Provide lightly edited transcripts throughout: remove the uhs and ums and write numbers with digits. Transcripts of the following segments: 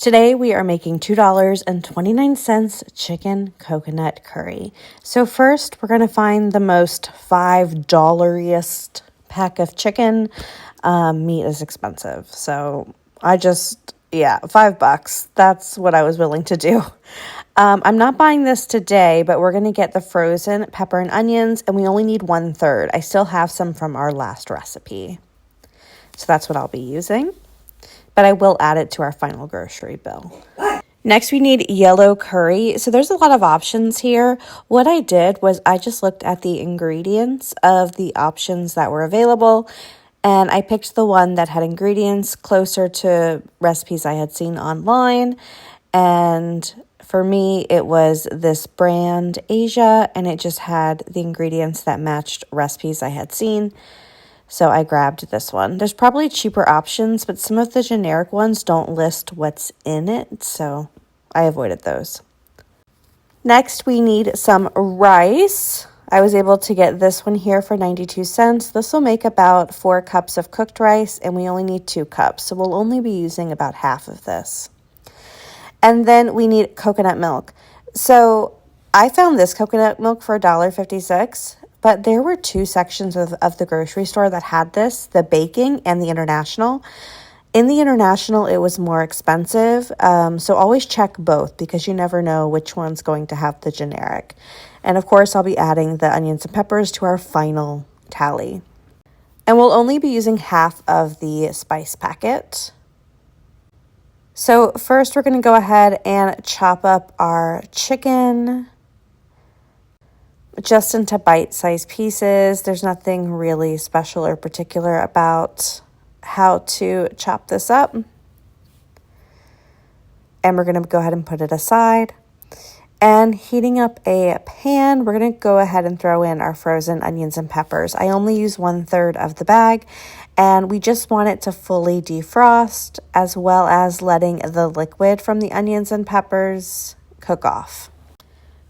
Today we are making $2.29 chicken coconut curry. So first we're going to find the most $5-iest pack of chicken. Meat is expensive. So $5. That's what I was willing to do. I'm not buying this today, but we're going to get the frozen pepper and onions, and we only need 1/3. I still have some from our last recipe. So that's what I'll be using, but I will add it to our final grocery bill. Next, we need yellow curry. So there's a lot of options here. What I did was I just looked at the ingredients of the options that were available, and I picked the one that had ingredients closer to recipes I had seen online. And for me, it was this brand, Asia, and it just had the ingredients that matched recipes I had seen. So I grabbed this one. There's probably cheaper options, but some of the generic ones don't list what's in it, so I avoided those. Next, we need some rice. I was able to get this one here for 92 cents. This will make about 4 cups of cooked rice, and we only need 2 cups, so we'll only be using about half of this. And then we need coconut milk. So I found this coconut milk for $1.56, but there were 2 sections of the grocery store that had this, the baking and the international. In the international, it was more expensive, so always check both because you never know which one's going to have the generic. And of course, I'll be adding the onions and peppers to our final tally. And we'll only be using half of the spice packet. So first we're going to go ahead and chop up our chicken just into bite-sized pieces. There's nothing really special or particular about how to chop this up. And we're going to go ahead and put it aside. And heating up a pan, we're going to go ahead and throw in our frozen onions and peppers. I only use 1/3 of the bag, and we just want it to fully defrost, as well as letting the liquid from the onions and peppers cook off.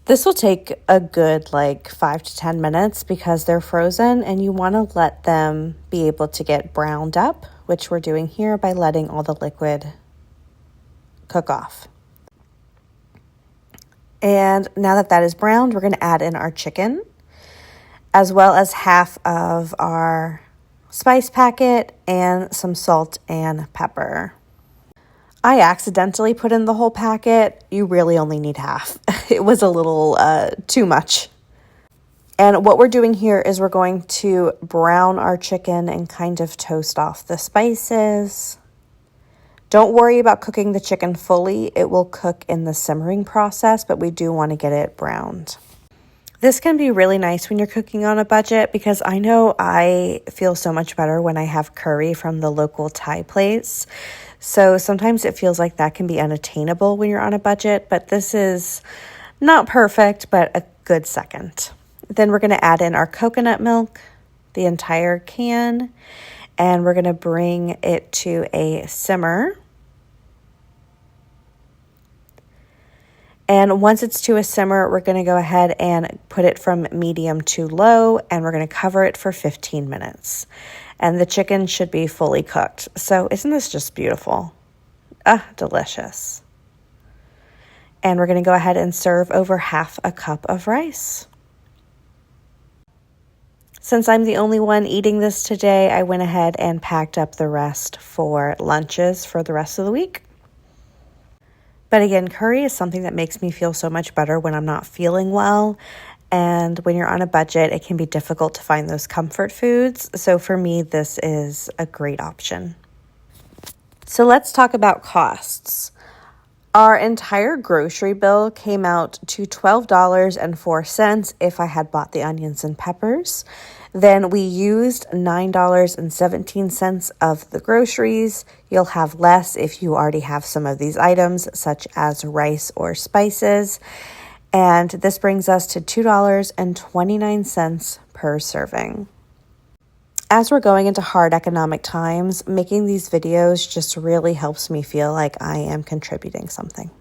This will take a good 5 to 10 minutes because they're frozen, and you want to let them be able to get browned up, which we're doing here by letting all the liquid cook off. And now that that is browned, we're going to add in our chicken, as well as half of our spice packet and some salt and pepper. I accidentally put in the whole packet. You really only need half. It was a little too much. And what we're doing here is we're going to brown our chicken and kind of toast off the spices. Don't worry about cooking the chicken fully. It will cook in the simmering process, but we do want to get it browned. This can be really nice when you're cooking on a budget because I know I feel so much better when I have curry from the local Thai place. So sometimes it feels like that can be unattainable when you're on a budget, but this is not perfect, but a good second. Then we're going to add in our coconut milk, the entire can, and we're going to bring it to a simmer. And once it's to a simmer, we're going to go ahead and put it from medium to low, and we're going to cover it for 15 minutes. And the chicken should be fully cooked. So isn't this just beautiful? Delicious. And we're going to go ahead and serve over half a cup of rice. Since I'm the only one eating this today, I went ahead and packed up the rest for lunches for the rest of the week. But again, curry is something that makes me feel so much better when I'm not feeling well. And when you're on a budget, it can be difficult to find those comfort foods. So for me, this is a great option. So let's talk about costs. Our entire grocery bill came out to $12.04 if I had bought the onions and peppers. Then we used $9.17 of the groceries. You'll have less if you already have some of these items, such as rice or spices. And this brings us to $2.29 per serving. As we're going into hard economic times, making these videos just really helps me feel like I am contributing something.